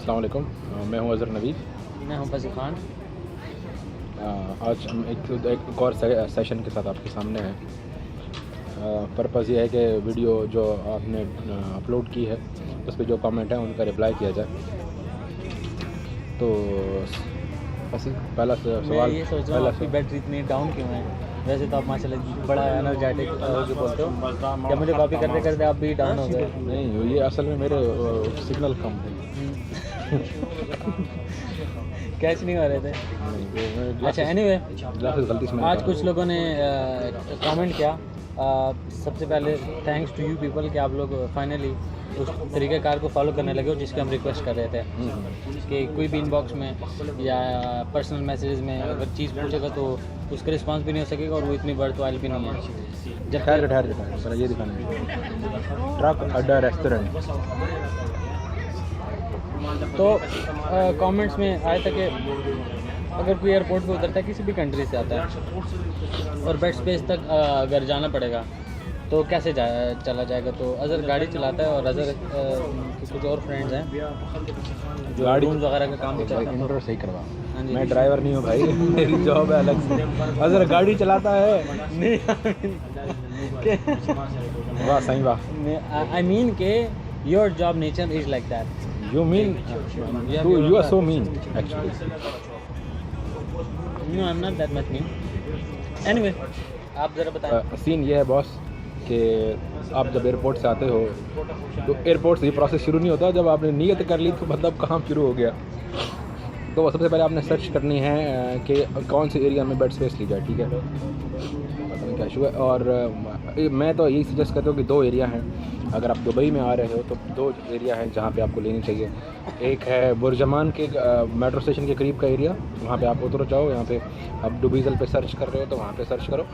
अस्सलाम वालेकुम। मैं हूं अज़हर नवीद। मैं हूं फज़ी खान। आज हम एक और सेशन के साथ आपके सामने हैं। पर्पज़ ये है कि वीडियो जो आपने अपलोड की है उस पर जो कमेंट है उनका रिप्लाई किया जाए। तो पहला सवाल, मैं ये सोच रहा हूँ आपकी बैटरी इतनी डाउन क्यों है? वैसे तो आप माशाल्लाह बड़ा एनर्जेटिक जो बोलते हो, क्या मुझे कॉपी करते करते आप भी डाउन हो गए? नहीं, ये असल में मेरे सिग्नल कम थे। कैच नहीं हो रहे थे। अच्छा, एनीवे, गलती से आज कुछ लोगों ने कमेंट किया। सबसे पहले थैंक्स टू यू पीपल कि आप लोग फाइनली उस तरीक़ेकार को फॉलो करने लगे हो जिसकी हम रिक्वेस्ट कर रहे थे कि कोई भी इनबॉक्स में या पर्सनल मैसेजेस में अगर चीज़ पूछेगा तो उसका रिस्पांस भी नहीं हो सकेगा और वो इतनी वर्थवाइल भी नहीं है। जब ठहर ये दिखाना ट्रक अड्डा रेस्टोरेंट। तो कमेंट्स में आया था कि अगर कोई एयरपोर्ट पे उतरता है किसी भी कंट्री से आता है और बेड स्पेस तक अगर जाना पड़ेगा तो कैसे चला जाएगा? तो अज़हर गाड़ी चलाता है और अज़हर के कुछ और फ्रेंड्स हैं जो रूम्स वगैरह का काम करते हैं। इंट्रो सही करवा। मैं ड्राइवर नहीं हूँ भाई, मेरी जॉब है अलग से। अज़हर गाड़ी चलाता है। नहीं, वाह सही वाह। आई मीन के your job nature is like that. You mean you are so mean actually. No, I'm not that much mean. Anyway, आप ज़रा बताएं। सीन ये है बॉस कि आप जब एयरपोर्ट से आते हो तो एयरपोर्ट से ये प्रोसेस शुरू नहीं होता। जब आपने नीयत कर ली तो मतलब काम शुरू हो गया। तो सबसे पहले आपने सर्च करनी है कि कौन से एरिया में बेड स्पेस ली जाए। ठीक है, पता नहीं क्या इशू है। और मैं तो यही सजेस्ट करता हूँ कि दो एरिया हैं। अगर आप दुबई में आ रहे हो तो दो एरिया है जहाँ पे आपको लेनी चाहिए। एक है बुर्जमान के मेट्रो स्टेशन के करीब का एरिया, वहाँ पे आप उतर जाओ। यहाँ पे आप डुबीज़ल पे सर्च कर रहे हो तो वहाँ पे सर्च करो।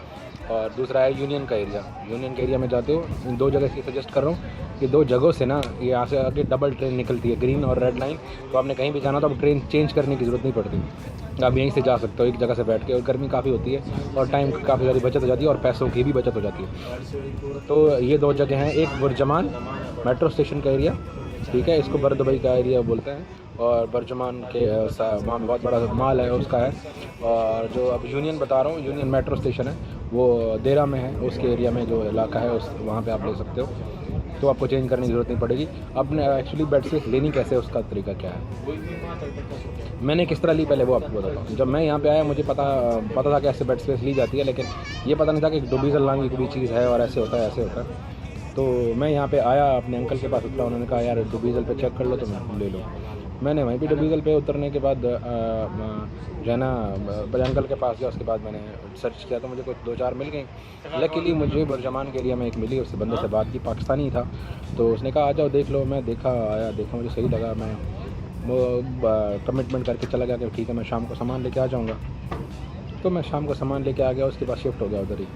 और दूसरा है यूनियन का एरिया। यूनियन के एरिया में जाते हो, इन दो जगह से सजेस्ट कर रहा हूँ कि दो जगहों से ना ये यहाँ से आगे डबल ट्रेन निकलती है, ग्रीन और रेड लाइन। तो आपने कहीं भी जाना तो अब ट्रेन चेंज करने की ज़रूरत नहीं पड़ती। आप यहीं से जा सकते हो एक जगह से बैठ के। और गर्मी काफ़ी होती है और टाइम की काफ़ी सारी बचत हो जाती है और पैसों की भी बचत हो जाती है। तो ये दो जगह हैं, एक बुर्जमान मेट्रो स्टेशन का एरिया, ठीक है, इसको बर दुबई का एरिया बोलते हैं। और बुर्जमान के वहाँ बहुत बड़ा माल है उसका है। और जो अब यूनियन बता रहा हूँ, यूनियन मेट्रो स्टेशन है वो देरा में है। उसके एरिया में जो इलाका है उस वहाँ पे आप ले सकते हो। तो आपको चेंज करने की ज़रूरत नहीं पड़ेगी। आपने एक्चुअली बेड स्पेस लेनी कैसे है उसका तरीका क्या है, मैंने किस तरह ली पहले वो आपको बताता हूँ। जब मैं यहाँ पे आया मुझे पता था कि ऐसे बेड स्पेस ली जाती है, लेकिन ये पता नहीं था कि डुबीज़ल नाम की कोई चीज़ है और ऐसे होता है ऐसे होता है। तो मैं यहाँ पे आया, अपने अंकल के पास उतरा। उन्होंने कहा यार डुबीज़ल पे चेक कर लो तो मैं ले लो। मैंने वहीं पे डुबीज़ल पे उतरने के बाद जो है ना बड़े अंकल के पास गया। उसके बाद मैंने सर्च किया तो मुझे कुछ दो चार मिल गई। लकीली मुझे बुर्जमान के एरिया में एक मिली। उससे बंदे से बात की, पाकिस्तानी था। तो उसने कहा आ जाओ देख लो। मैं देखा मुझे सही लगा। मैं वो कमिटमेंट करके चला गया कि ठीक है मैं शाम को सामान लेके आ जाऊँगा। तो मैं शाम को सामान लेके आ गया, उसके बाद शिफ्ट हो गया उधर ही।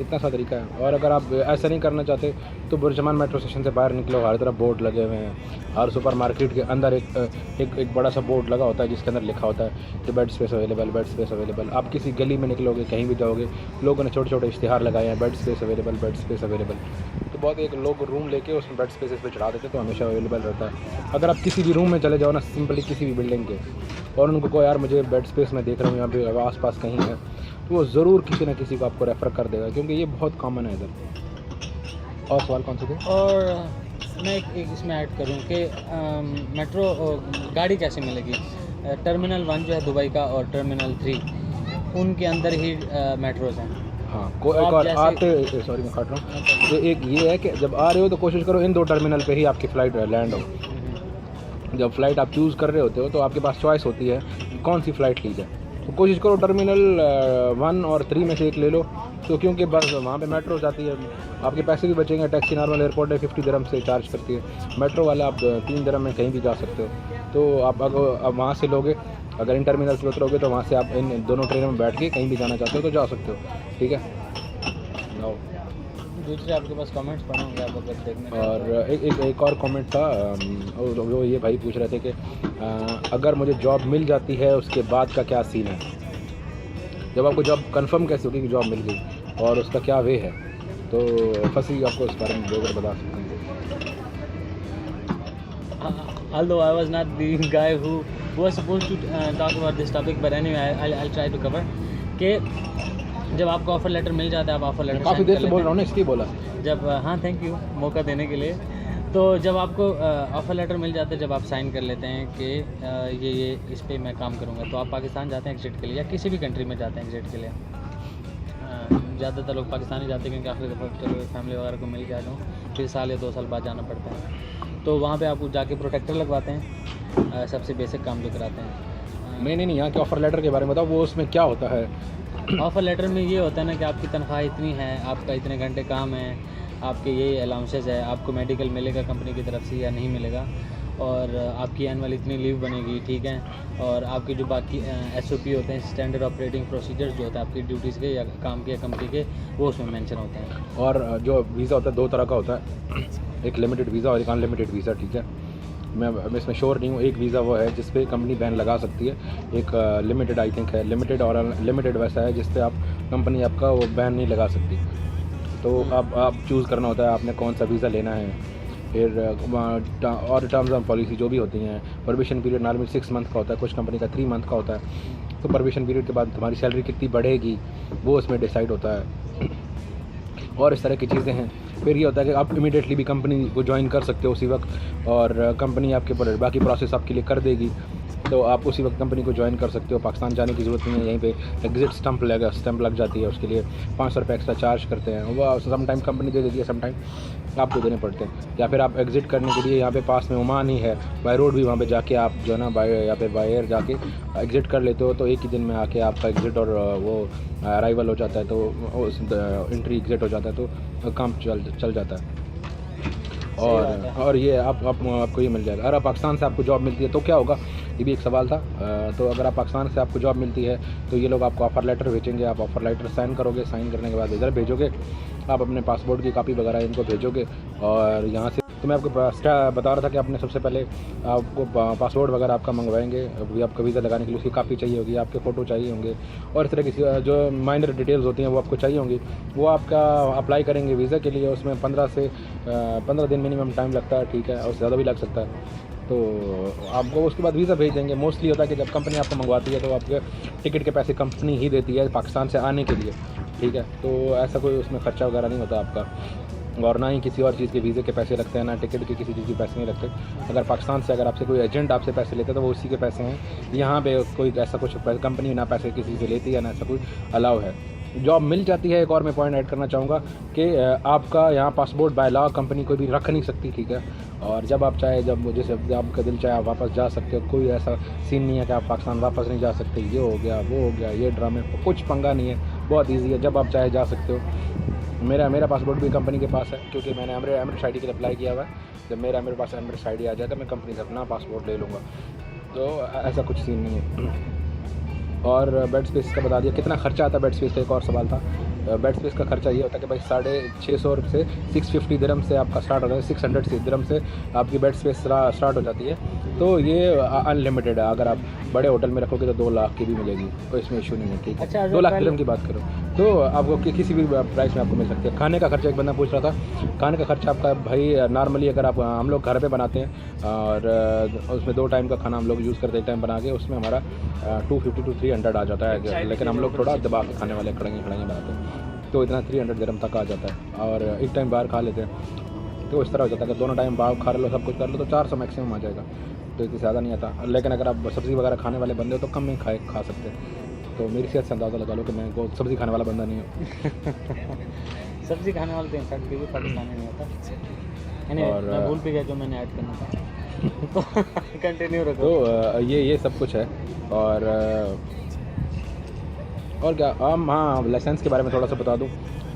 इतना सा तरीका है। और अगर आप ऐसा नहीं करना चाहते तो बुर्जमान मेट्रो स्टेशन से बाहर निकलो, हर तरफ बोर्ड लगे हुए हैं। हर सुपर मार्केट के अंदर एक बड़ा सा बोर्ड लगा होता है जिसके अंदर लिखा होता है कि bed space available, bed space available. आप किसी गली में निकलोगे, कहीं भी जाओगे, लोगों ने छोटे छोटे इश्तिहार लगाए हैं bed space available, bed space available. तो बहुत एक लोग रूम लेके उसमें बेड स्पेसेस पे चढ़ा देते तो हमेशा अवेलेबल रहता है। अगर आप किसी भी रूम में चले जाओ ना, सिंपली किसी भी बिल्डिंग के, और उनको कहो यार मुझे बेड स्पेस में देख रहा हूँ यहाँ पे आस पास कहीं है, तो वो ज़रूर किसी ना किसी को आपको रेफ़र कर देगा, क्योंकि ये बहुत कॉमन है इधर। और सवाल कौन से थे? और मैं एक इसमें ऐड करूँ कि मेट्रो गाड़ी कैसे मिलेगी? टर्मिनल 1 जो है दुबई का और टर्मिनल 3 उनके अंदर ही मेट्रोज़ हैं। हाँ, एक और आते, सॉरी मैं काट रहा हूँ। तो एक ये है कि जब आ रहे हो तो कोशिश करो इन दो टर्मिनल पे ही आपकी फ़्लाइट लैंड हो। जब फ़्लाइट आप चूज़ कर रहे होते हो तो आपके पास चॉइस होती है कौन सी फ़्लाइट ली जाए। तो कोशिश करो टर्मिनल 1 और 3 में से एक ले लो। तो क्योंकि बस वहाँ पे मेट्रो जाती है, आपके पैसे भी बचेंगे। टैक्सी नॉर्मल एयरपोर्ट है 50 दिरहम से चार्ज करती है, मेट्रो वाला आप 3 दिरहम में कहीं भी जा सकते हो। तो आप अगर वहाँ से लोगे, अगर इन टर्मिनल से उतरोगे तो वहाँ से आप इन दोनों ट्रेनों में बैठ के कहीं भी जाना चाहते हो तो जा सकते हो। ठीक है। दूसरे आपके पास कमेंट्स पढ़े होंगे आप अगर देखने। और एक और कमेंट था, वो ये भाई पूछ रहे थे कि अगर मुझे जॉब मिल जाती है उसके बाद का क्या सीन है। जब आपको जॉब कंफर्म कैसे होगी कि जॉब मिल गई और उसका क्या वे है, तो फसी आपको इस बारे में बता सकते हैं। although I was not the guy who was supposed to talk about this topic, but anyway, I'll try to cover कि जब आपको ऑफ़र लेटर मिल जाता है, आप ऑफ़र लेटर काफ़ी देर से बोल रहा हूँ ना, इसलिए बोला। जब हाँ, थैंक यू मौका देने के लिए। तो जब आपको ऑफ़र लेटर मिल जाता है, जब आप साइन कर लेते हैं कि ये इस पे मैं काम करूँगा, तो आप पाकिस्तान जाते हैं एग्ज़िट के लिए या किसी भी कंट्री में जाते हैं एग्ज़िट के लिए। ज़्यादातर लोग पाकिस्तान ही जाते हैं क्योंकि आखिरी दफ़ा चलो फैमिली वगैरह को मिल गया तो फिर साल या 2 साल बाद जाना पड़ता है। तो वहाँ पे आपको जाके प्रोटेक्टर लगवाते हैं, सबसे बेसिक काम जो कराते हैं। नहीं, यहाँ के ऑफ़र लेटर के बारे में बताओ, वो उसमें क्या होता है? ऑफ़र लेटर में ये होता है ना कि आपकी तनख्वाह इतनी है, आपका इतने घंटे काम है, आपके ये अलाउंसेस है, आपको मेडिकल मिलेगा कंपनी की तरफ से या नहीं मिलेगा, और आपकी एनुअल इतनी लीव बनेगी, ठीक है, और आपके जो बाकी SOP होते हैं, स्टैंडर्ड ऑपरेटिंग प्रोसीजर्स जो होता है आपकी ड्यूटीज़ के या काम के कंपनी के, वो उसमें मेंशन होते हैं। और जो वीज़ा होता है 2 तरह का होता है, एक लिमिटेड वीज़ा और एक अनलिमिटेड वीज़ा, ठीक है। मैं इसमें श्योर नहीं हूँ, एक वीज़ा वो है जिस पे कंपनी बैन लगा सकती है, एक लिमिटेड आई थिंक है। लिमिटेड और अनलिमिटेड वैसा है जिस पे आप कंपनी आपका वो बैन नहीं लगा सकती। तो अब आप चूज़ करना होता है आपने कौन सा वीज़ा लेना है। फिर और टर्म्स ऑफ पॉलिसी जो भी होती हैं, परमिशन पीरियड नॉर्मल 6 मंथ का होता है, कुछ कंपनी का 3 मंथ का होता है। तो परमिशन पीरियड के बाद तुम्हारी सैलरी कितनी बढ़ेगी वो उसमें डिसाइड होता है, और इस तरह की चीज़ें हैं। फिर ये होता है कि आप इमीडिएटली भी कंपनी को ज्वाइन कर सकते हो उसी वक्त, और कंपनी आपके पर बाकी प्रोसेस आपके लिए कर देगी, तो आप उसी वक्त कंपनी को ज्वाइन कर सकते हो। पाकिस्तान जाने की ज़रूरत नहीं है, यहीं पे एग्ज़िट स्टैंप लग जाती है, उसके लिए 500 रुपये एक्स्ट्रा चार्ज करते हैं, वो सम टाइम कंपनी दे देती है, सम टाइम आपको देने पड़ते हैं। या फिर आप एग्ज़िट करने के लिए यहाँ पे पास में ओमान ही है, बाय रोड भी वहाँ पे जाके आप जो है ना या फिर बाय एयर जाके एग्ज़िट कर लेते हो, तो एक ही दिन में आके आपका एग्ज़िट और वो अराइवल हो जाता है, तो एंट्री एग्ज़िट हो जाता है, तो काम चल जाता है। और ये आपको ये मिल जाएगा। अगर आप पाकिस्तान से आपको जॉब मिलती है तो क्या होगा, ये भी एक सवाल था। तो अगर आप पाकिस्तान से आपको जॉब मिलती है तो ये लोग आपको ऑफ़र लेटर भेजेंगे, आप ऑफ़र लेटर साइन करोगे, साइन करने के बाद इधर भेजोगे, आप अपने पासपोर्ट की कॉपी वगैरह इनको भेजोगे, और यहाँ से तो मैं आपको बता रहा था कि आपने सबसे पहले आपको पासपोर्ट वगैरह आपका मंगवाएंगे, अभी आपका वीज़ा लगाने के लिए उसकी कापी चाहिए होगी, आपके फ़ोटो चाहिए होंगे, और इस तरह की जो माइनर डिटेल्स होती हैं वो आपको चाहिए होंगी। वो आपका अप्लाई करेंगे वीज़ा के लिए, उसमें 15 दिन मिनिमम टाइम लगता है, ठीक है, और ज़्यादा भी लग सकता है। तो आपको उसके बाद वीज़ा भेज देंगे। मोस्टली होता है कि जब कंपनी आपको मंगवाती है तो आपके टिकट के पैसे कंपनी ही देती है पाकिस्तान से आने के लिए, ठीक है। तो ऐसा कोई उसमें ख़र्चा वगैरह नहीं होता आपका, और ना ही किसी और चीज़ के वीज़े के पैसे लगते हैं, ना टिकट के किसी चीज़ के पैसे नहीं लगते। अगर पाकिस्तान से अगर आपसे कोई एजेंट आपसे पैसे लेते हैं तो वो उसी के पैसे हैं। यहाँ पे कोई ऐसा कुछ कंपनी ना पैसे किसी से लेती है, ना ऐसा कोई अलाउ है। जॉब मिल जाती है। एक और मैं पॉइंट ऐड करना चाहूँगा कि आपका यहाँ पासपोर्ट बाय लॉ कंपनी कोई भी रख नहीं सकती, ठीक है। और जब आप चाहे, जब जैसे आपका दिल चाहे आप वापस जा सकते हो, कोई ऐसा सीन नहीं है कि आप पाकिस्तान वापस नहीं जा सकते, ये हो गया वो हो गया, ये ड्रामे, कुछ पंगा नहीं है, बहुत ईजी है, जब आप चाहे जा सकते हो। मेरा पासपोर्ट भी कंपनी के पास है, क्योंकि मैंने एमरेट्स आईडी के लिए अप्लाई किया हुआ है। जब मेरे पास एमरेट्स आईडी आ जाएगा मैं कंपनी से अपना पासपोर्ट ले लूँगा, तो ऐसा कुछ सीन नहीं है। और बेड स्पेस का बता दिया कितना खर्चा आता है। बेड स्पेस का एक और सवाल था। बेड स्पेस का खर्चा ये होता है कि भाई 650 से 650 दिरहम से आपका स्टार्ट होता है, 600 दिरहम से आपकी बेड स्पेस स्टार्ट हो जाती है। तो ये अनलिमिटेड है। अगर आप बड़े होटल में रखोगे तो 2 लाख की भी मिलेगी, कोई इसमें इशू नहीं है, ठीक है। अच्छा, 2 लाख दिरहम की बात करो तो आपको किसी भी प्राइस में आपको मिल सकती है। खाने का खर्चा एक बंदा पूछ रहा था, खाने का खर्चा आपका भाई नॉर्मली अगर आप हम लोग घर पे बनाते हैं और उसमें 2 टाइम का खाना हम लोग यूज़ करते हैं, एक टाइम बना के, उसमें हमारा 250 to 300 आ जाता है। लेकिन हम लोग थोड़ा दबा के खाने वाले खड़ेंगे बनाते हैं, तो इतना 300 दिरहम तक आ जाता है। और एक टाइम बाहर खा लेते हैं तो इस तरह हो जाता है कि दोनों टाइम बाहर खा लो, सब कुछ कर लो, तो 400 मैक्सिमम आ जाएगा, तो इतनी ज़्यादा नहीं आता। लेकिन अगर आप सब्ज़ी वगैरह खाने वाले बंदे हो तो कम में खा सकते हैं। तो मेरी सेहत से अंदाज़ा लगा लो कि मैं कोई सब्ज़ी खाने वाला बंदा नहीं हूँ। सब्ज़ी खाने वाले तो इनफैक्ट भी पाकिस्तानी नहीं होता। और मैं भूल भी गया जो मैंने ऐड करना था। कंटिन्यू रखो। तो ये सब कुछ है। और क्या, हाँ, लाइसेंस के बारे में थोड़ा सा बता दूँ।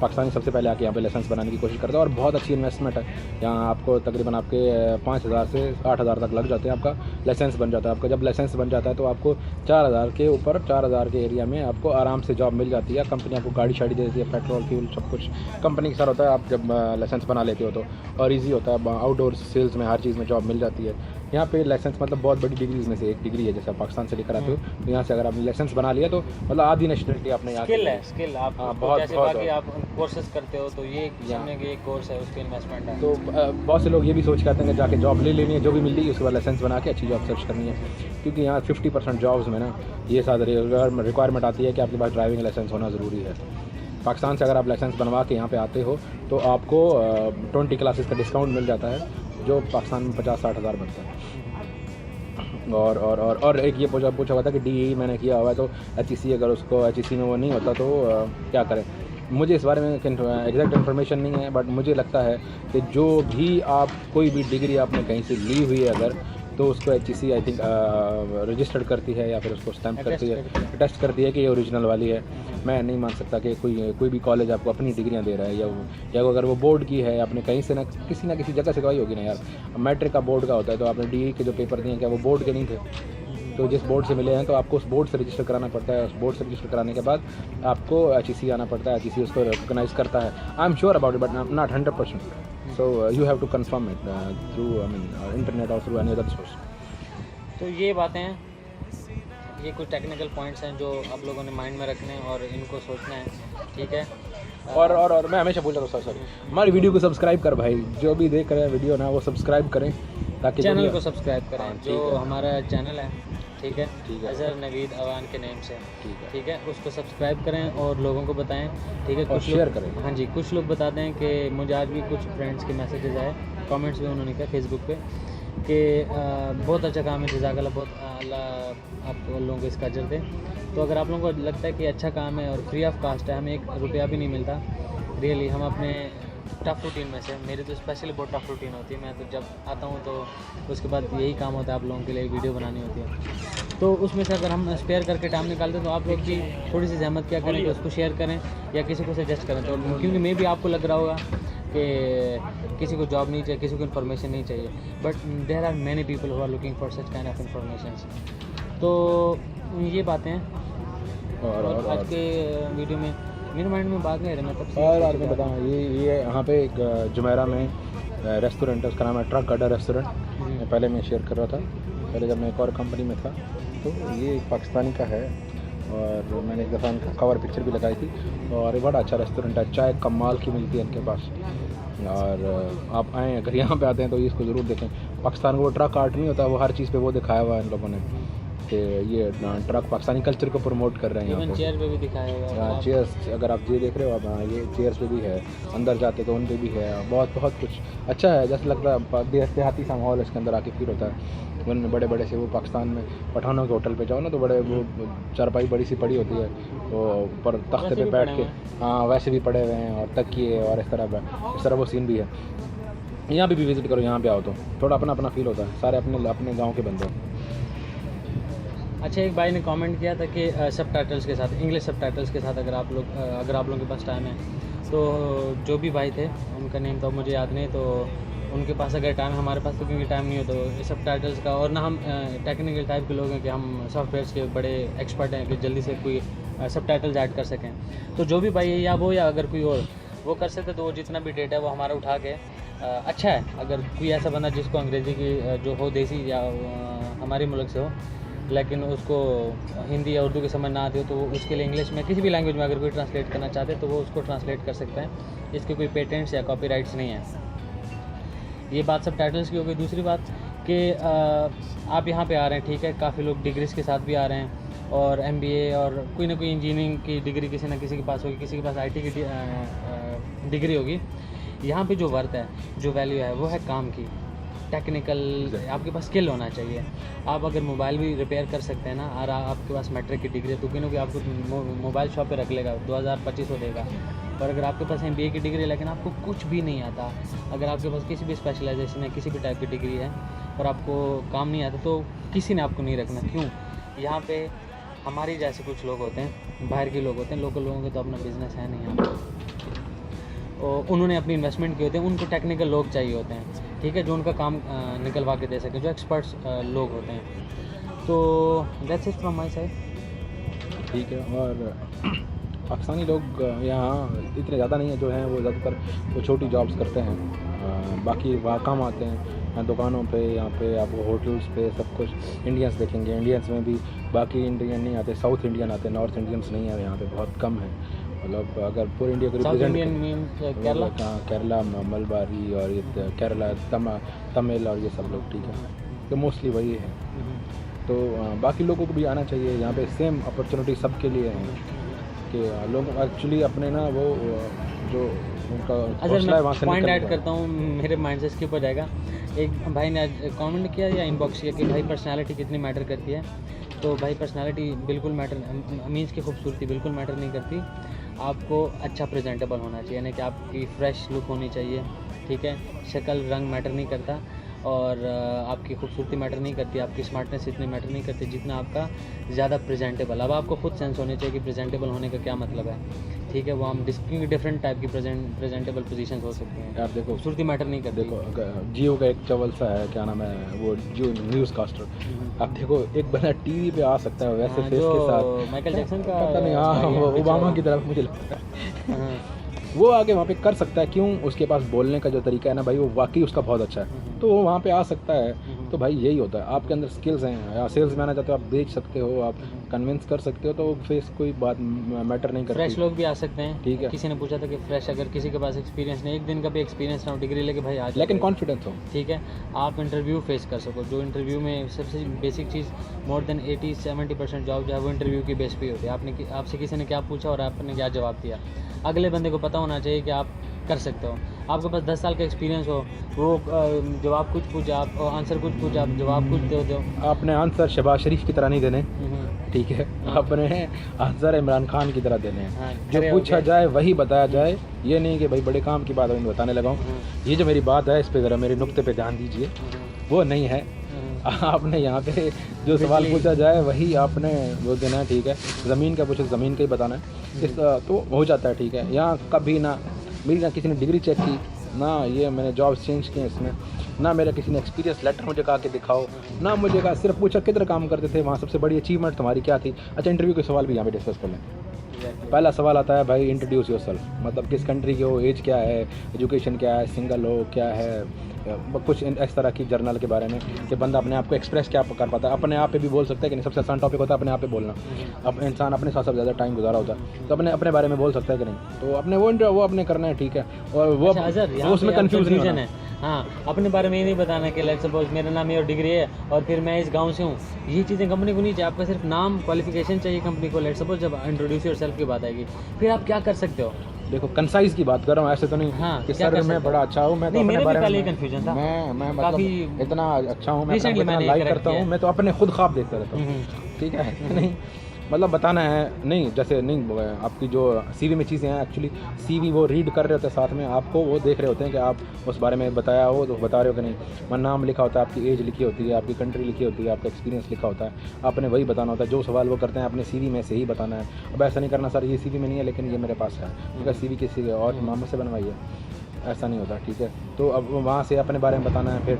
पाकिस्तानी सबसे पहले आके यहाँ पे लाइसेंस बनाने की कोशिश करता है, और बहुत अच्छी इन्वेस्टमेंट है। यहाँ आपको तकरीबन आपके 5,000 से 8,000 तक लग जाते हैं, आपका लाइसेंस बन जाता है। आपका जब लाइसेंस बन जाता है तो आपको 4,000 के ऊपर, 4,000 के एरिया में आपको आराम से जॉब मिल जाती है। कंपनी आपको गाड़ी शाड़ी दे देती है, पेट्रोल फ्यूल सब कुछ कंपनी के साथ होता है। आप जब लाइसेंस बना लेते हो तो और ईजी होता है, आउटडोर सेल्स में हर चीज़ में जॉब मिल जाती है। यहाँ पे लाइसेंस मतलब बहुत बड़ी डिग्रीज में से एक डिग्री है, जैसे आप पाकिस्तान से लेकर आते हो तो यहाँ से अगर आपने लाइसेंस बना लिया तो मतलब आधी नेशनलिटी आपने यहाँ स्किल है, स्किल आप बहुत जैसे बहुत बाकी आप कोर्सेज करते हो तो ये समझने कि एक कोर्स है, उसके इन्वेस्टमेंट है। तो बहुत से लोग ये भी सोच के आते हैं कि जाके जॉब ले लेनी है, जो भी मिल रही है उसके बाद लाइसेंस बना के अच्छी जॉब सर्च करनी है, क्योंकि यहाँ 50% जॉब्स में ना ये साथ रिक्वायरमेंट आती है कि आपके पास ड्राइविंग लाइसेंस होना ज़रूरी है। पाकिस्तान से अगर आप लाइसेंस बनवा के यहाँ पे आते हो तो आपको 20 क्लासेस का डिस्काउंट मिल जाता है, जो पाकिस्तान में 50-60 हज़ार बनता है। और एक ये पूछा हुआ था कि DE मैंने किया हुआ है तो HEC अगर उसको HEC में वो नहीं होता तो क्या करें। मुझे इस बारे में एग्जैक्ट इन्फॉर्मेशन नहीं है, बट मुझे लगता है कि जो भी आप कोई भी डिग्री आपने कहीं से ली हुई है अगर, तो उसको HEC आई थिंक रजिस्टर्ड करती है या फिर उसको स्टैम्प करती है, अटेस्ट करती है कि ये ओरिजिनल वाली है। मैं नहीं मान सकता कि कोई भी कॉलेज आपको अपनी डिग्रियां दे रहा है या अगर वो बोर्ड की है, आपने कहीं से ना किसी जगह से करवाई होगी ना यार। मैट्रिक का बोर्ड का होता है तो आपने DE के जो पेपर दिए क्या वो बोर्ड के नहीं थे, तो जिस बोर्ड से मिले हैं तो आपको उस बोर्ड से रजिस्टर कराना पड़ता है। उस बोर्ड से रजिस्टर कराने के बाद आपको HEC आना पड़ता है, HEC उसको रिकॉग्नाइज करता है। I am sure about it but not 100%, so you have to confirm it through internet और थ्रू एनी अदर सोर्स। तो ये बातें हैं, ये कुछ टेक्निकल पॉइंट्स हैं जो आप लोगों ने माइंड में रखने हैं और इनको सोचना है, ठीक है। और मैं हमेशा बोलता हूँ सॉरी हमारी वीडियो को सब्सक्राइब कर भाई, जो भी देख रहे हैं वीडियो ना वो सब्सक्राइब करें ताकि चैनल को सब्सक्राइब करें। हाँ, जो हमारा चैनल है, ठीक है, ठीक है। अजहर नवीद अवान के नेम से, ठीक है। ठीक है, उसको सब्सक्राइब करें और लोगों को बताएं, ठीक है। और कुछ शेयर लोग करें। हाँ जी, कुछ लोग बताते हैं कि मुझे आज भी कुछ फ्रेंड्स के मैसेजेस आए, कमेंट्स भी उन्होंने किया फेसबुक पे कि बहुत अच्छा काम है, जज़ाकल्लाह, बहुत अल्लाह आप लोगों को इसका अजर दे। तो अगर आप लोगों को लगता है कि अच्छा काम है और फ्री ऑफ कास्ट है, हमें 1 रुपया भी नहीं मिलता रियली, हम अपने टफ़ रूटीन में से, मेरी तो स्पेशली बहुत टफ़ रूटीन होती है, मैं तो जब आता हूँ तो उसके बाद यही काम होता है आप लोगों के लिए वीडियो बनानी होती है, तो उसमें से अगर हम स्पेयर करके टाइम निकालते हैं तो आप लोग भी थोड़ी सी जहमत क्या करें कि उसको शेयर करें या किसी को सजेस्ट करें। तो क्योंकि मे भी आपको लग रहा होगा कि किसी को जॉब नहीं चाहिए, किसी को इन्फॉर्मेशन नहीं चाहिए, but there are many people who are looking for such kind of information. तो ये बातें हैं। और आज के वीडियो में मेरे माइंड में बात नहीं रही, मैं तब से और आपने बताऊँ ये यहाँ पे एक जुमेरा में रेस्टोरेंट है, उसका नाम है ट्रक अड्डा रेस्टोरेंट। पहले मैं शेयर कर रहा था, पहले जब मैं एक और कंपनी में था, तो ये एक पाकिस्तानी का है और मैंने एक दफ़ा इनका कवर पिक्चर भी लगाई थी। और ये बड़ा अच्छा रेस्टोरेंट है, चाय कमाल की मिलती है इनके पास। और आप आएँ अगर यहाँ पे आते हैं तो इसको ज़रूर देखें। पाकिस्तान का वो ट्रक आर्ट नहीं होता, वो हर चीज़ पे वो दिखाया हुआ है इन लोगों ने कि ये ट्रक पाकिस्तानी कल्चर को प्रमोट कर रहे हैं। यहाँ चेयर पे भी दिखाया हुआ है, चेयर्स अगर आप ये देख रहे हो आप, ये चेयर्स पे भी है, अंदर जाते तो उन पे भी है, बहुत कुछ अच्छा है। जैसे लगता है देहाती सा माहौल इसके अंदर आके फील होता है। वन बड़े बड़े से वो पाकिस्तान में पठानों के होटल पे जाओ ना तो बड़े वो चारपाई बड़ी सी पड़ी होती है, तो ऊपर तख्ते पे बैठ के, हाँ वैसे भी पड़े हुए हैं और तकिए और इस तरह वो सीन भी है। यहाँ भी विज़िट करो, यहाँ पे आओ तो थोड़ा अपना फील होता है, सारे अपने गाँव के बंदे। अच्छा, एक भाई ने कमेंट किया था कि सब टाइटल्स के साथ, इंग्लिश सब टाइटल्स के साथ अगर आप लोगों के पास टाइम है, तो जो भी भाई थे उनका नेम तो मुझे याद नहीं, तो उनके पास अगर टाइम है, हमारे पास तो क्योंकि टाइम नहीं हो, तो सब टाइटल्स का, और ना हम टेक्निकल टाइप के लोग हैं कि हम सॉफ्टवेयर्स के बड़े एक्सपर्ट हैं कि जल्दी से कोई सब टाइटल्स ऐड कर सकें। तो जो भी भाई है, या वो या अगर कोई और वो कर सकते, तो वो जितना भी डेटा है वो हमारा उठा के अच्छा है। अगर कोई ऐसा बंदा जिसको अंग्रेज़ी की जो हो देसी या हमारे मुल्क से हो, लेकिन उसको हिंदी या उर्दू की समझ ना आती हो, तो उसके लिए इंग्लिश में किसी भी लैंग्वेज में अगर कोई ट्रांसलेट करना चाहते हैं तो वो उसको ट्रांसलेट कर सकते हैं। इसके कोई पेटेंट्स या कॉपीराइट्स नहीं है। ये बात सब टाइटल्स की हो गई। दूसरी बात कि आप यहाँ पे आ रहे हैं, ठीक है, काफ़ी लोग डिग्रीज के साथ भी आ रहे हैं और MBA और कोई ना कोई इंजीनियरिंग की डिग्री किसी ना किसी के पास होगी, किसी के पास IT की डिग्री होगी। यहाँ पे जो वर्थ है, जो वैल्यू है, वो है काम की, टेक्निकल, आपके पास स्किल होना चाहिए। आप अगर मोबाइल भी रिपेयर कर सकते हैं ना, और आपके पास मैट्रिक की डिग्री है, तो कोई आपको मोबाइल शॉप पे रख लेगा, 2000-2500 देगा। और अगर आपके पास MBA की डिग्री है लेकिन आपको कुछ भी नहीं आता, अगर आपके पास किसी भी स्पेशलाइजेशन है, किसी भी टाइप की डिग्री है और आपको काम नहीं आता, तो किसी ने आपको नहीं रखना। क्यों? यहाँ पे हमारे जैसे कुछ लोग होते हैं, बाहर के लोग होते हैं, लोकल लोगों के तो अपना बिजनेस है नहीं यहाँ पर, और उन्होंने अपनी इन्वेस्टमेंट किए होते हैं, उनको टेक्निकल लोग चाहिए होते हैं, ठीक है, जो उनका काम निकलवा के दे सके, जो एक्सपर्ट्स लोग होते हैं। तो that's it from my side. ठीक है। और पाकिस्तानी लोग यहाँ इतने ज़्यादा नहीं है, जो हैं वो ज़्यादातर वो छोटी जॉब्स करते हैं, बाकी वहाँ काम आते हैं दुकानों पे, यहाँ पे आप होटल्स पे सब कुछ। इंडियंस देखेंगे, इंडियंस में भी बाकी इंडियन नहीं आते, साउथ इंडियन आते, नॉर्थ इंडियंस नहीं है यहाँ पे, बहुत कम है। मतलब अगर पूरे इंडिया को रिप्रेजेंट केरला, केरला मलबारी और ये केरला तमिल और ये सब लोग, ठीक है, तो मोस्टली वही है। तो बाकी लोगों को भी आना चाहिए, यहाँ पे सेम अपॉर्चुनिटी सबके लिए है कि लोग एक्चुअली अपने ना वो जो उनका हौसला है वहाँ से पॉइंट ऐड करता हूँ, मेरे माइंड से स्किप हो जाएगा। एक भाई ने कमेंट किया या इनबॉक्स किया कि भाई पर्सनालिटी कितनी मैटर करती है। तो भाई पर्सनालिटी बिल्कुल मैटर, मीन्स की खूबसूरती बिल्कुल मैटर नहीं करती। आपको अच्छा प्रेजेंटेबल होना चाहिए, यानी कि आपकी फ्रेश लुक होनी चाहिए, ठीक है। शक्ल रंग मैटर नहीं करता और आपकी खूबसूरती मैटर नहीं करती, आपकी स्मार्टनेस इतनी मैटर नहीं करती जितना आपका ज़्यादा प्रेजेंटेबल। अब आपको खुद सेंस होने चाहिए कि प्रेजेंटेबल होने का क्या मतलब है, ठीक है। वो हम डिफरेंट टाइप की प्रेजेंटेबल पोजीशंस हो सकती हैं। यार देखो, खूबसूरती मैटर नहीं करती। देखो जियो का एक चवल सा है, क्या नाम है वो, जियो न्यूज़ कास्टर। आप देखो एक बंदा टीवी पे आ सकता है वैसे फेस के साथ, माइकल जैक्सन का पता नहीं, हाँ वो ओबामा की तरफ मुझे लगता है वो आगे वहाँ पे कर सकता है। क्यों? उसके पास बोलने का जो तरीका है ना भाई, वो वाकई उसका बहुत अच्छा है, तो वो वहाँ पे आ सकता है। तो भाई यही होता है, आपके अंदर स्किल्स हैं, या सेल्स में आना चाहते हो, आप बेच सकते हो, आप कन्विंस कर सकते हो, तो फेस कोई बात मैटर नहीं करती। फ्रेश लोग भी आ सकते हैं, ठीक है। किसी ने पूछा था कि फ्रेश अगर किसी के पास एक्सपीरियंस नहीं, एक दिन का भी एक्सपीरियंस ना हो, डिग्री लेके भाई आज, लेकिन कॉन्फिडेंस हो, ठीक है, आप इंटरव्यू फेस कर सको। जो इंटरव्यू में सबसे बेसिक चीज़, मोर देन 80-70% जॉब जो है वो इंटरव्यू की बेस पे होती है। आपसे किसी ने क्या पूछा और आपने क्या जवाब दिया, अगले बंदे को पता होना चाहिए कि आप कर सकते हो। आपके पास 10 साल का एक्सपीरियंस हो, वो जवाब कुछ पूछा, आप आंसर कुछ पूछा, आप जवाब कुछ दो। आपने आंसर शहबाज शरीफ की तरह नहीं देने, ठीक है, आपने आंसर इमरान खान की तरह देने हैं। जो पूछा जाए वही बताया जाए, ये नहीं कि भाई बड़े काम की बात मैं बताने लगा हूँ, ये जो मेरी बात है इस पर ज़रा मेरे नुक्ते पे ध्यान दीजिए, वो नहीं है। आपने यहाँ पे जो सवाल पूछा जाए वही आपने वो देना है, ठीक है। ज़मीन का पूछे ज़मीन का ही बताना है, इस तो हो जाता है, ठीक है। यहाँ कभी ना मेरी ना किसी ने डिग्री चेक की, ना ये मैंने जॉब्स चेंज किए इसमें, ना मेरा किसी ने एक्सपीरियंस लेटर मुझे कहा कि दिखाओ, ना मुझे कहा, सिर्फ पूछा किधर काम करते थे, वहाँ सबसे बड़ी अचीवमेंट तुम्हारी क्या थी। अच्छा, इंटरव्यू के सवाल भी यहाँ पे डिस्कस कर लें। पहला सवाल आता है भाई इंट्रोड्यूस योरसेल्फ, मतलब किस कंट्री के हो, एज क्या है, एजुकेशन क्या है, सिंगल हो क्या है, कुछ इस तरह की जर्नल के बारे में कि बंदा अपने आप को एक्सप्रेस क्या कर पाता है, अपने आप पे भी बोल सकता है कि नहीं। सबसे आसान टॉपिक होता है अपने आप पे बोलना। अब इंसान अपने साथ सबसे ज़्यादा टाइम गुजारा होता है, तो अपने बारे में बोल सकता है कि नहीं, तो अपने वो अपने करना है, ठीक है। और वो उसमें कन्फ्यूजन है। हाँ, अपने बारे में ये नहीं बताना कि लेट्स सपोज मेरा नाम ये और डिग्री है और फिर मैं इस गांव से हूँ, ये चीज़ें कंपनी को नहीं चाहिए। आपका सिर्फ नाम, क्वालिफिकेशन चाहिए कंपनी को। लेट्स सपोज जब इंट्रोड्यूस योरसेल्फ की बात आएगी, फिर आप क्या कर सकते हो। देखो कंसाइज की बात कर रहा हूँ, ऐसे तो नहीं कि सर मैं बड़ा अच्छा हूँ, मैं तो अपने बारे में कंफ्यूजन था, मैं मतलब इतना अच्छा हूँ, मैं इतना लाइक करता हूँ, मैं तो अपने खुद ख्वाब देखता रहता हूँ, ठीक है। नहीं मतलब बताना है नहीं, जैसे नहीं आपकी जो सीवी में चीज़ें हैं, एक्चुअली सीवी वो रीड कर रहे होते हैं, साथ में आपको वो देख रहे होते हैं कि आप उस बारे में बताया हो तो बता रहे हो कि नहीं। मैं नाम लिखा होता है, आपकी एज लिखी होती है, आपकी कंट्री लिखी होती है, आपका एक्सपीरियंस लिखा होता है, आपने वही बताना होता है। जो सवाल वो करते हैं अपने सीवी में से ही बताना है। अब ऐसा नहीं करना सर ये सीवी में नहीं है लेकिन ये मेरे पास है, अगर सीवी किसी और मामले से बनवाइए, ऐसा नहीं होता, ठीक है। तो अब वहाँ से अपने बारे में बताना है, फिर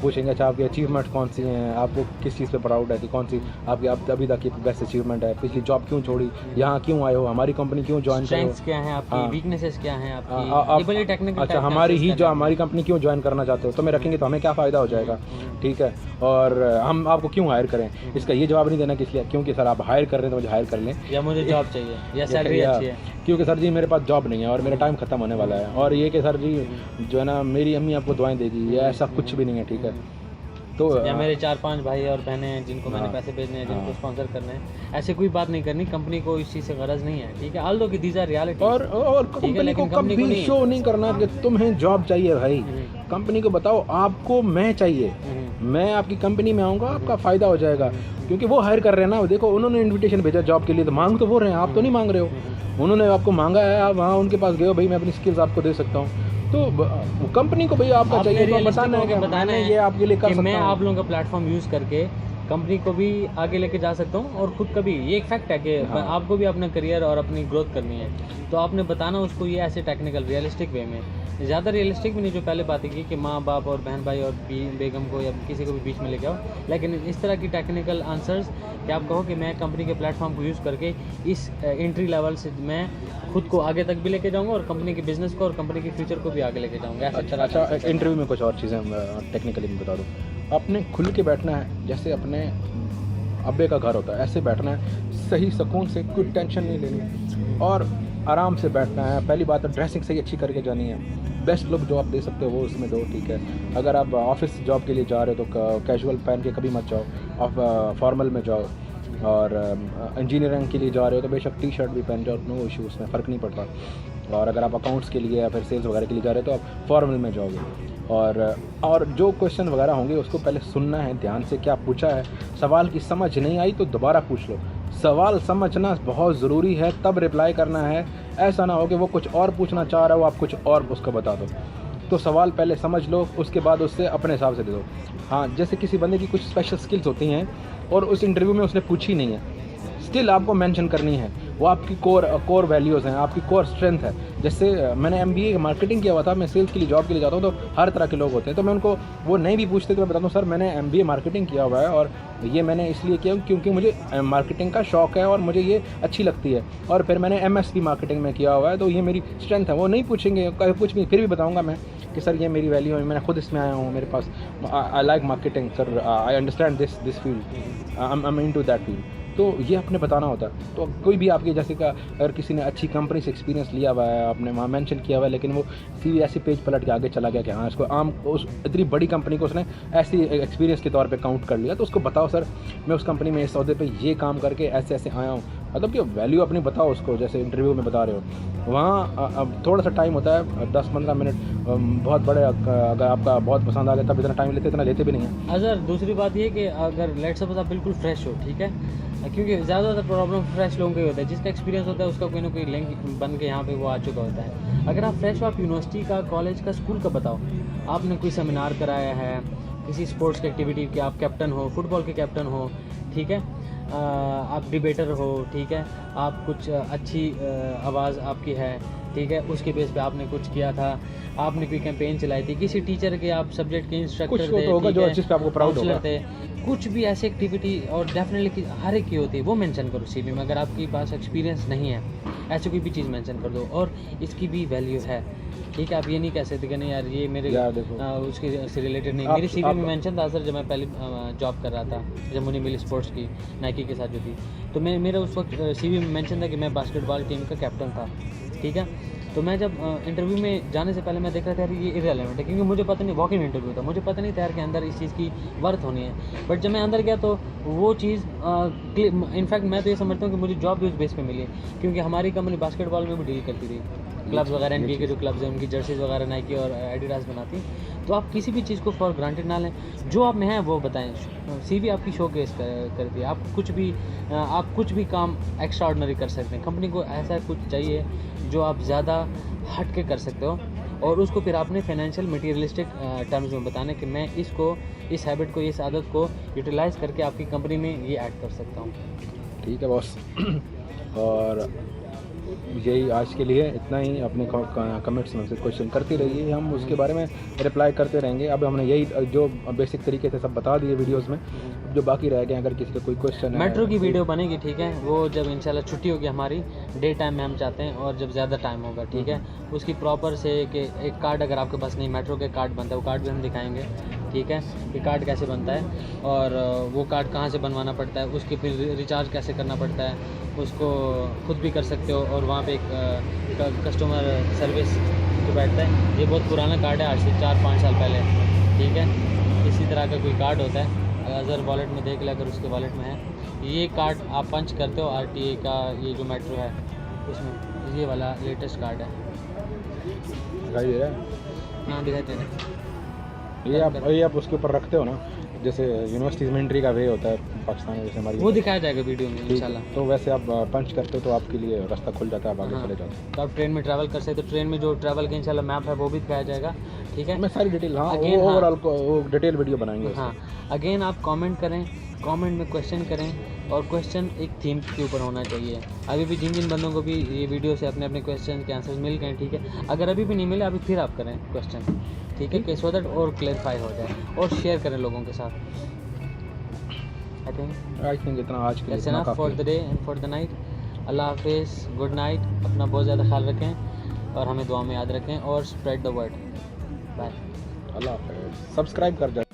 पूछेंगे अच्छा आपकी अचीवमेंट कौन सी हैं, आपको किस चीज़ पे प्राउड है, कि कौन सी आपकी अब अभी तक की बेस्ट अचीवमेंट है, पिछली जॉब क्यों छोड़ी, यहाँ क्यों आए हो, हमारी कंपनी क्यों ज्वाइन करो, स्ट्रेंथ्स क्या हैं आपकी, वीकनेसेस क्या हैं आपकी, ये बड़े टेक्निकल। अच्छा हमारी कंपनी क्यों ज्वाइन करना चाहते हो, तो मैं रखेंगे तो हमें क्या फ़ायदा हो जाएगा, ठीक है। और हम आपको क्यों हायर करें, इसका ये जवाब नहीं देना कि इसलिए क्योंकि सर आप हायर कर रहे हैं तो मुझे हायर कर लें, या मुझे जॉब चाहिए, या सैलरी अच्छी है, क्योंकि सर जी मेरे पास जॉब नहीं है और मेरा टाइम ख़त्म होने वाला है, और ये कि सर जी जो है ना मेरी अम्मी आपको दुआएं देगी, या ऐसा कुछ भी नहीं है, ठीक है। तो या मेरे 4-5 भाई और बहनें हैं जिनको मैंने पैसे भेजने हैं, जिनको स्पॉन्सर करने हैं, ऐसे कोई बात नहीं करनी। कंपनी को इस चीज़ से गरज नहीं है, ठीक है। ऑल दो कि दीज आर रियलिटी। और कंपनी को कभी शो नहीं करना कि तुम्हें जॉब चाहिए भाई। कंपनी को बताओ आपको मैं चाहिए, मैं आपकी कंपनी में आऊँगा, आपका फ़ायदा हो जाएगा, क्योंकि वो हायर कर रहे हैं ना। देखो उन्होंने इन्विटेशन भेजा जॉब के लिए, तो मांग तो वो रहे हैं, आप तो नहीं मांग रहे हो। उन्होंने आपको मांगा है, आप वहाँ उनके पास गए हो, भाई मैं अपनी स्किल्स आपको दे सकता हूँ, तो कंपनी को भाई आपका चाहिए, तो बताना है ये आपके लिए कर सकता हूं। मैं आप लोगों का प्लेटफॉर्म यूज़ करके कंपनी को भी आगे लेके जा सकता हूँ और खुद का भी। ये एक फैक्ट है कि हाँ। आपको भी अपना करियर और अपनी ग्रोथ करनी है, तो आपने बताना उसको ये ऐसे टेक्निकल रियलिस्टिक वे में, ज़्यादा रियलिस्टिक भी नहीं जो पहले बातें की कि माँ बाप और बहन भाई और बेगम को या किसी को भी बीच में लेके आओ, लेकिन इस तरह की टेक्निकल आंसर्स कि आप कहो कि मैं कंपनी के प्लेटफॉर्म को यूज़ करके इस एंट्री लेवल से मैं खुद को आगे तक भी लेके जाऊँगा और कंपनी के बिजनेस को और कंपनी के फ्यूचर को भी आगे लेके जाऊँगा। अच्छा, इंटरव्यू में कुछ और चीज़ें टेक्निकली मैं बता दूँ, आपने खुल के बैठना है, जैसे अपने अब्बे का घर होता है ऐसे बैठना है, सही सुकून से, कोई टेंशन नहीं लेनी और आराम से बैठना है। पहली बात तो ड्रेसिंग सही अच्छी करके जानी है, बेस्ट लुक जो आप दे सकते हो वो उसमें दो, ठीक है। अगर आप ऑफिस जॉब के लिए जा रहे हो तो कैजुअल पहन के कभी मत जाओ, आप फॉर्मल में जाओ। और इंजीनियरिंग के लिए जा रहे हो तो बेशक टी शर्ट भी पहन जाओ, नो इशू, उसमें फ़र्क नहीं पड़ता। और अगर आप अकाउंट्स के लिए या फिर सेल्स वगैरह के लिए जा रहे हो तो आप फॉर्मल में जाओगे। और जो क्वेश्चन वगैरह होंगे उसको पहले सुनना है ध्यान से, क्या पूछा है, सवाल की समझ नहीं आई तो दोबारा पूछ लो। सवाल समझना बहुत ज़रूरी है, तब रिप्लाई करना है। ऐसा ना हो कि वो कुछ और पूछना चाह रहा हो, आप कुछ और उसको बता दो। तो सवाल पहले समझ लो, उसके बाद उससे अपने हिसाब से दे दो। हाँ, जैसे किसी बंदे की कुछ स्पेशल स्किल्स होती हैं और उस इंटरव्यू में उसने पूछी नहीं है, स्टिल आपको मेंशन करनी है, वो आपकी कोर वैल्यूज़ हैं, आपकी कोर स्ट्रेंथ है। जैसे मैंने MBA मार्केटिंग किया हुआ था, मैं सेल्स के लिए जॉब के लिए जाता हूँ तो हर तरह के लोग होते हैं, तो मैं उनको वो नहीं भी पूछते तो मैं बताता हूँ सर मैंने MBA मार्केटिंग किया हुआ है और ये मैंने इसलिए किया क्योंकि मुझे मार्केटिंग का शौक़ है और मुझे ये अच्छी लगती है, और फिर मैंने MSc मार्केटिंग में किया हुआ है तो ये मेरी स्ट्रेंथ है। वो नहीं पूछेंगे कुछ भी, फिर भी बताऊँगा मैं कि सर ये मेरी वैल्यू है, मैं खुद इसमें आया हूँ, मेरे पास I like marketing sir, I understand this field, I am into that field. तो ये आपने बताना होता है। तो कोई भी आपकी जैसे का अगर किसी ने अच्छी कंपनी से एक्सपीरियंस लिया हुआ है, आपने वहाँ मेंशन किया हुआ है, लेकिन वो सीधे ऐसे पेज पलट के आगे चला गया कि हाँ इसको उस इतनी बड़ी कंपनी को उसने ऐसी एक्सपीरियंस के तौर पे काउंट कर लिया, तो उसको बताओ सर मैं उस कंपनी में इस सौदे पे ये काम करके ऐसे ऐसे आया हूँ, मतलब कि वैल्यू अपनी बताओ उसको, जैसे इंटरव्यू में बता रहे हो। वहाँ अब थोड़ा सा टाइम होता है, 10-15 मिनट, बहुत बड़े, अगर आपका बहुत पसंद आ गया तब इतना टाइम लेते, इतना लेते भी नहीं है। अगर दूसरी बात ये कि अगर लेट्स सपोज आप बिल्कुल फ्रेश हो, ठीक है, क्योंकि ज़्यादातर प्रॉब्लम फ्रेश लोगों का ही होता है, जिसका एक्सपीरियंस होता है उसका कोई ना कोई लिंक बन के यहाँ पे वो आ चुका होता है। अगर आप फ्रेश हो, आप यूनिवर्सिटी का, कॉलेज का, स्कूल का बताओ, आपने कोई सेमिनार कराया है, किसी स्पोर्ट्स की एक्टिविटी के आप कैप्टन हो, फुटबॉल के कैप्टन हो, ठीक है, आप डिबेटर हो, ठीक है, आप कुछ अच्छी आवाज़ आपकी है, ठीक है, उसके बेस पे आपने कुछ किया था, आपने कोई कैंपेन चलाई थी, किसी टीचर के आप सब्जेक्ट के इंस्ट्रक्टर थे, तो होगा जो अच्छी पे आपको प्राउड होगा, थे, कुछ भी ऐसी एक्टिविटी, और डेफिनेटली हर एक की होती है, वो मेंशन करो CV में। अगर आपके पास एक्सपीरियंस नहीं है, ऐसी कोई भी चीज़ मेंशन कर दो, और इसकी भी वैल्यू है, ठीक है। आप ये नहीं कह सकते कि नहीं यार ये मेरे उसके से रिलेटेड नहीं। मेरी CV में मेंशन था सर, जब मैं पहले जॉब कर रहा था, जब मुझे मिली स्पोर्ट्स की, नाइकी के साथ जो थी, तो मेरा उस वक्त CV में मेंशन था कि मैं बास्केटबॉल टीम का कैप्टन था, ठीक है। तो मैं जब इंटरव्यू में जाने से पहले मैं देख रहा था यार ये इररिलेवेंट है, क्योंकि मुझे पता नहीं, वॉक इन इंटरव्यू था, मुझे पता नहीं था यार के अंदर इस चीज़ की वर्थ होनी है। बट जब मैं अंदर गया तो वो चीज़ इनफैक्ट मैं तो ये समझता हूँ कि मुझे जॉब भी उस बेस पे मिली, क्योंकि हमारी कंपनी बास्केटबॉल में भी डील करती थी, क्लब्स वगैरह, NBA के जो क्लब्स हैं उनकी जर्सीज वगैरह नाइकी और एडिडास बनाती। तो आप किसी भी चीज़ को फॉर ग्रांटेड ना लें, जो आप में हैं वो बताएं। CV आपकी शोकेस करती है, आप कुछ भी काम एक्स्ट्रा ऑर्डिनरी कर सकते हैं। कंपनी को ऐसा कुछ चाहिए जो आप ज़्यादा हट के कर सकते हो, और उसको फिर आपने फाइनेंशियल मटीरियलिस्टिक टर्म्स में बताना कि मैं इस हैबिट को, इस आदत को यूटिलाइज़ करके आपकी कंपनी में ये ऐड कर सकता हूँ। ठीक है बॉस, और यही आज के लिए इतना ही। अपने कमेंट्स में से क्वेश्चन करते रहिए, हम उसके बारे में रिप्लाई करते रहेंगे। अब हमने यही जो बेसिक तरीके से सब बता दिए वीडियोस में, जो बाकी रह गए अगर किसी का कोई क्वेश्चन है, मेट्रो की वीडियो बनेगी, ठीक है, वो जब इंशाल्लाह छुट्टी होगी हमारी, डे टाइम में हम चाहते हैं, और जब ज़्यादा टाइम होगा, ठीक है, उसकी प्रॉपर से कि एक कार्ड अगर आपके पास नहीं, मेट्रो के कार्ड बनता है, वो कार्ड भी हम दिखाएंगे, ठीक है, कि कार्ड कैसे बनता है और वो कार्ड कहाँ से बनवाना पड़ता है, उसके फिर रिचार्ज कैसे करना पड़ता है, उसको खुद भी कर सकते हो। और वहाँ पे एक कस्टमर सर्विस जो बैठता है, ये बहुत पुराना कार्ड है, आज से 4-5 साल पहले, ठीक है, इसी तरह का कोई कार्ड होता है, अगर वॉलेट में देख ले, अगर उसके वॉलेट में है, ये कार्ड आप पंच करते हो RTA का, ये जो मेट्रो है उसमें, ये वाला लेटेस्ट कार्ड है, दिखाई दे रहा है? हाँ दिखाई दे रहा है। ये आप उसके ऊपर रखते हो ना, जैसे यूनिवर्सिटीज़ में एंट्री का वे होता है पाकिस्तान में, जैसे हमारी, वो दिखाया जाएगा वीडियो में इंशाल्लाह। तो वैसे आप पंच करते हो तो आपके लिए रास्ता खुल जाता है, आप आगे चले जाते हो। तो आप ट्रेन में ट्रैवल कर सकते हो, ट्रेन में जो ट्रैवल का इंशाल्लाह मैप है वो भी दिखाया जाएगा, ठीक है। मैं सारी डिटेल, हाँ, ओवरऑल को वो डिटेल वीडियो बनाएंगे। हाँ, अगेन आप कमेंट करें कमेंट में क्वेश्चन करें, और क्वेश्चन एक थीम के ऊपर होना चाहिए। अभी भी जिन जिन बंदों को भी ये वीडियो से अपने अपने क्वेश्चन के आंसर्स मिल गए, ठीक है, अगर अभी भी नहीं मिले अभी फिर आप करें क्वेश्चन, ठीक है, कि सो दैट और क्लैरिफाई हो जाए, और शेयर करें लोगों के साथ। आई थिंक इतना आज के लिए दैट्स इतना enough for the day and for the night. अल्लाह हाफिज़, गुड नाइट, अपना बहुत ज़्यादा ख्याल रखें और हमें दुआ में याद रखें, और स्प्रेड द वर्ड। बाय। अल्लाह हाफ़िज़। सब्सक्राइब कर जाए।